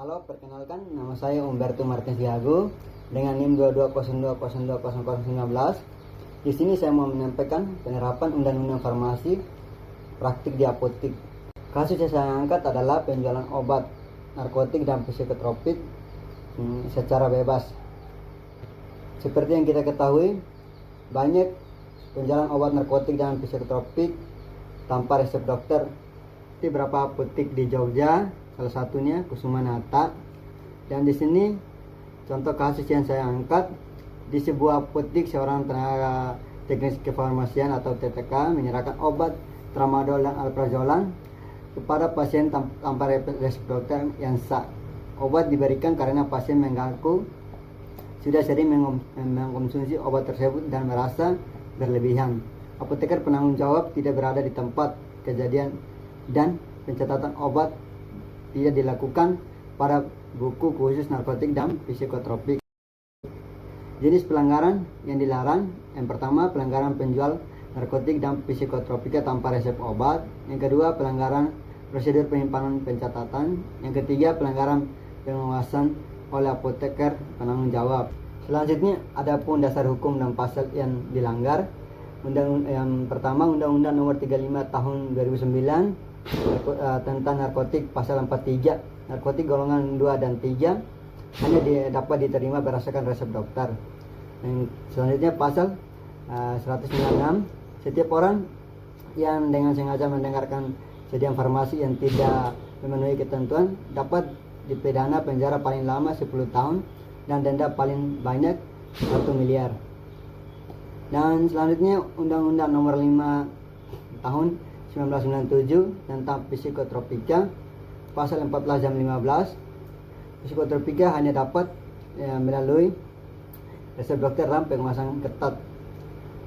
Halo, perkenalkan nama saya Umberto Martins Diago dengan NIM 2202020019. Di sini saya mau menyampaikan penerapan Undang-Undang Farmasi praktik di apotik. Kasus yang saya angkat adalah penjualan obat, narkotik dan psikotropik secara bebas. Seperti yang kita ketahui, banyak penjualan obat narkotik dan psikotropik tanpa resep dokter di beberapa apotik di Jogja, salah satunya Kusumanata. Dan di sini contoh kasus yang saya angkat, di sebuah apotik seorang tenaga teknis kefarmasian atau TTK menyerahkan obat tramadol dan alprazolam kepada pasien tanpa resep dokter yang sah. Obat diberikan karena pasien mengaku sudah sering mengkonsumsi obat tersebut dan merasa berlebihan. Apoteker penanggung jawab tidak berada di tempat kejadian dan pencatatan obat tidak dilakukan pada buku khusus narkotik dan psikotropik. Jenis pelanggaran yang dilarang: yang pertama, pelanggaran penjual narkotik dan psikotropika tanpa resep obat. Yang kedua, pelanggaran prosedur penyimpanan pencatatan. Yang ketiga, pelanggaran pengawasan oleh apoteker penanggung jawab. Selanjutnya, adapun dasar hukum dan pasal yang dilanggar. Yang pertama, Undang-Undang Nomor 35 Tahun 2009 tentang narkotik, pasal 43, narkotik golongan 2 dan 3 hanya dapat diterima berdasarkan resep dokter. Yang selanjutnya, pasal 196, setiap orang yang dengan sengaja mendengarkan sediaan farmasi yang tidak memenuhi ketentuan dapat dipidana penjara paling lama 10 tahun dan denda paling banyak 1 miliar. Dan selanjutnya, Undang-Undang Nomor 5 Tahun 1997 tentang psikotropika, pasal 14 dan 15. Psikotropika hanya dapat melalui resep dokter dan pengawasan ketat.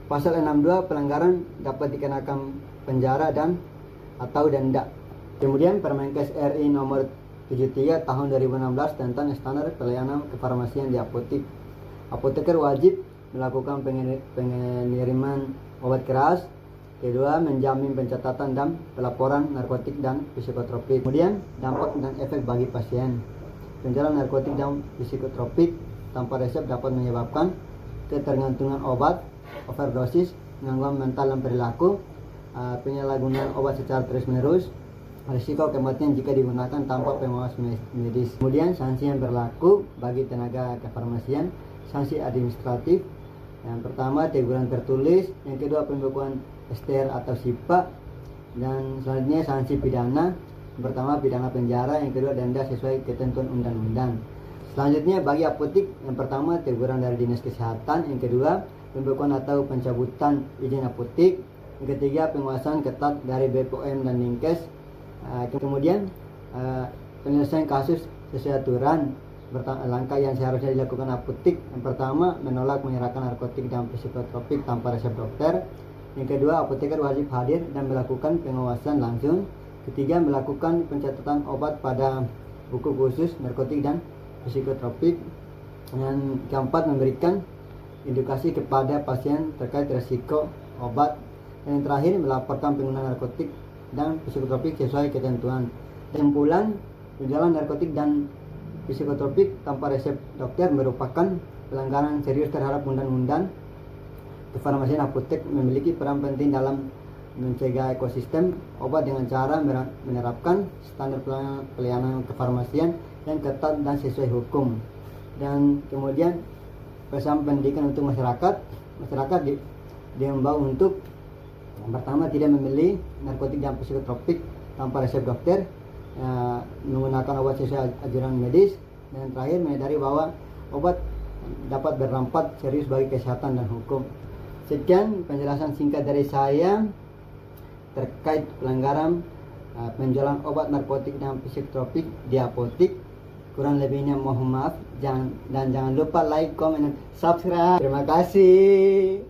Pasal 62, pelanggaran dapat dikenakan penjara dan atau denda. Kemudian Permenkes RI Nomor 73 Tahun 2016 tentang standar pelayanan kefarmasian di apotik. Apoteker wajib melakukan pengiriman obat keras. Kedua, menjamin pencatatan dan pelaporan narkotik dan psikotropik. Kemudian, dampak dan efek bagi pasien. Penjualan narkotik dan psikotropik tanpa resep dapat menyebabkan ketergantungan obat, overdosis, gangguan mental dan perilaku, penyalahgunaan obat secara terus-menerus, risiko kematian jika digunakan tanpa pengawasan medis. Kemudian, sanksi yang berlaku bagi tenaga kefarmasian: sanksi administratif. Yang pertama, teguran tertulis. Yang kedua, pembekuan STR atau SIPA. Dan selanjutnya, sanksi pidana. Yang pertama, pidana penjara. Yang kedua, denda sesuai ketentuan undang-undang. Selanjutnya, bagi apotik, yang pertama, teguran dari Dinas Kesehatan. Yang kedua, pembekuan atau pencabutan izin apotik. Yang ketiga, penguasaan ketat dari BPOM dan Dinkes. Kemudian, penyelesaian kasus sesuai aturan. Langkah yang seharusnya dilakukan apotik: yang pertama, menolak menyerahkan narkotik dan psikotropik tanpa resep dokter. Yang kedua, apoteker wajib hadir dan melakukan pengawasan langsung. Ketiga, melakukan pencatatan obat pada buku khusus narkotik dan psikotropik. Yang keempat, memberikan edukasi kepada pasien terkait risiko obat. Dan yang terakhir, melaporkan penggunaan narkotik dan psikotropik sesuai ketentuan. Kesimpulan: penjualan narkotik dan psikotropik tanpa resep dokter merupakan pelanggaran serius terhadap undang-undang kefarmasian. Apotek memiliki peran penting dalam mencegah ekosistem obat dengan cara menerapkan standar pelayanan kefarmasian yang ketat dan sesuai hukum. Dan kemudian, pesan pendidikan untuk masyarakat diimbau untuk, yang pertama, tidak membeli narkotik dan psikotropik tanpa resep dokter, menggunakan obat sesuai anjuran medis. Dan yang terakhir, menyadari bahwa obat dapat berdampak serius bagi kesehatan dan hukum. Sekian penjelasan singkat dari saya terkait pelanggaran penjualan obat narkotik dan psikotropik di apotik. Kurang lebihnya mohon maaf, dan jangan lupa like, comment, dan subscribe. Terima kasih.